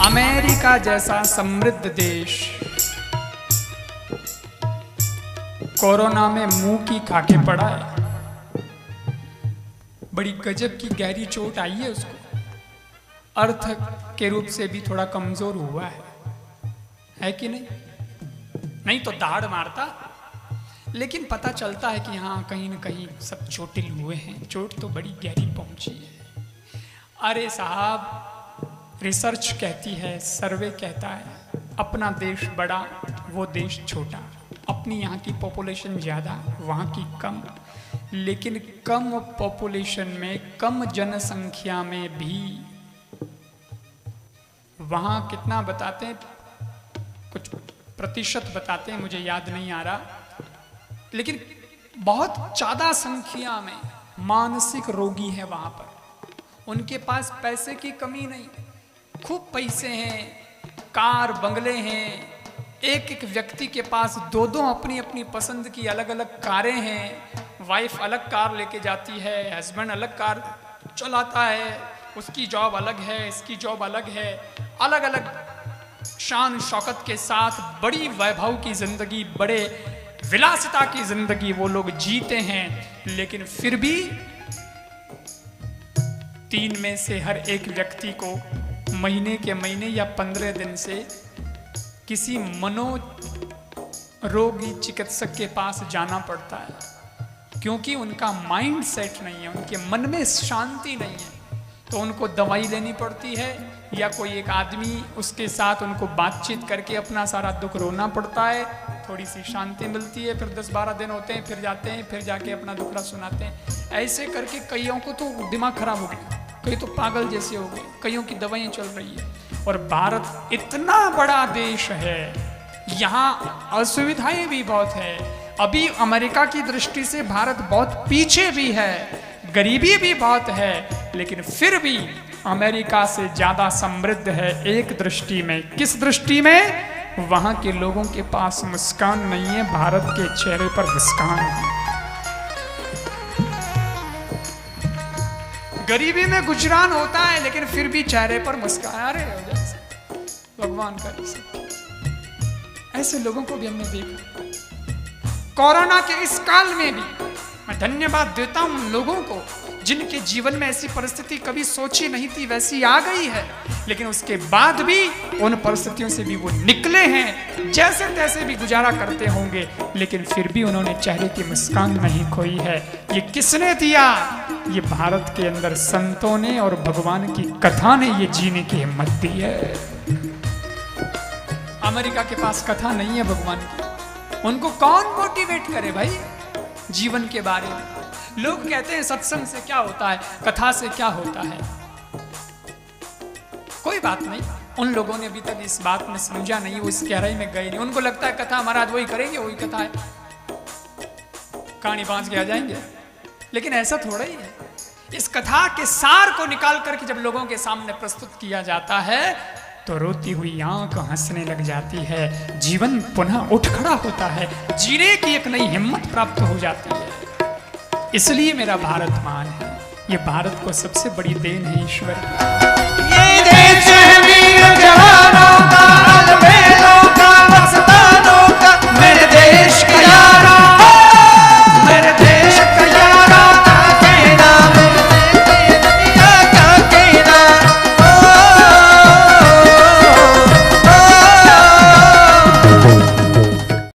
America जैसा समृद्ध देश कोरोना में मुंह की खाके पड़ा है। बड़ी गजब की गहरी चोट आई है उसको, अर्थ के रूप से भी थोड़ा कमजोर हुआ है कि नहीं? नहीं तो दाढ़ मारता, लेकिन पता चलता है कि हाँ कहीं न कहीं सब चोटिल हुए हैं, चोट तो बड़ी गहरी पहुंची है। अरे साहब, रिसर्च कहती है, सर्वे कहता है, अपना देश बड़ा वो देश छोटा, अपनी यहाँ की पॉपुलेशन ज़्यादा वहाँ की कम, लेकिन कम पॉपुलेशन में कम जनसंख्या में भी वहाँ कितना बताते हैं, कुछ प्रतिशत बताते हैं, मुझे याद नहीं आ रहा, लेकिन बहुत ज़्यादा संख्या में मानसिक रोगी है वहाँ पर। उनके पास पैसे की कमी नहीं, खूब पैसे हैं, कार बंगले हैं, एक एक व्यक्ति के पास दो दो अपनी अपनी पसंद की अलग अलग कारें हैं। वाइफ अलग कार लेके जाती है, हस्बैंड अलग कार चलाता है, उसकी जॉब अलग है, इसकी जॉब अलग है, अलग अलग शान शौकत के साथ बड़ी वैभव की जिंदगी, बड़े विलासिता की जिंदगी वो लोग जीते हैं। लेकिन फिर भी 3 में से हर एक व्यक्ति को महीने के महीने या 15 दिन से किसी मनोरोगी चिकित्सक के पास जाना पड़ता है, क्योंकि उनका माइंड सेट नहीं है, उनके मन में शांति नहीं है, तो उनको दवाई लेनी पड़ती है या कोई एक आदमी उसके साथ उनको बातचीत करके अपना सारा दुख रोना पड़ता है, थोड़ी सी शांति मिलती है, फिर 10-12 दिन होते हैं, फिर जाते हैं, फिर जाके अपना दुखड़ा सुनाते हैं। ऐसे करके कईयों को तो दिमाग खराब हो गया, कई तो पागल जैसे हो गए, कईयों की दवाइयाँ चल रही है। और भारत इतना बड़ा देश है, यहाँ असुविधाएं भी बहुत है। अभी अमेरिका की दृष्टि से भारत बहुत पीछे भी है, गरीबी भी बहुत है, लेकिन फिर भी अमेरिका से ज्यादा समृद्ध है एक दृष्टि में। किस दृष्टि में? वहां के लोगों के पास मुस्कान नहीं है, भारत के चेहरे पर मुस्कान है। गरीबी में गुजरान होता है, लेकिन फिर भी चेहरे पर मुस्कान। अरे भगवान का ऐसे लोगों को भी हमने देखा। कोरोना के इस काल में भी मैं धन्यवाद देता हूं उन लोगों को जिनके जीवन में ऐसी परिस्थिति कभी सोची नहीं थी, वैसी आ गई है, लेकिन उसके बाद भी उन परिस्थितियों से भी वो निकले हैं, जैसे तैसे भी गुजारा करते होंगे, लेकिन फिर भी उन्होंने चेहरे की मुस्कान नहीं खोई है। ये किसने दिया? ये भारत के अंदर संतों ने और भगवान की कथा ने ये जीने की हिम्मत दी है। अमेरिका के पास कथा नहीं है भगवान की, उनको कौन मोटिवेट करे भाई जीवन के बारे में? लोग कहते हैं सत्संग से क्या होता है, कथा से क्या होता है। कोई बात नहीं, उन लोगों ने अभी तक इस बात में समझा नहीं, वो इस गहराई में गए नहीं। उनको लगता है कथा महाराज वही करेंगे, वही कथा है, कहानी बांध के आ जाएंगे, लेकिन ऐसा थोड़ा ही है। इस कथा के सार को निकाल करके जब लोगों के सामने प्रस्तुत किया जाता है तो रोती हुई आंख हंसने लग जाती है, जीवन पुनः उठ खड़ा होता है, जीने की एक नई हिम्मत प्राप्त हो जाती है। इसलिए मेरा भारत महान है, ये भारत को सबसे बड़ी देन है ईश्वर की।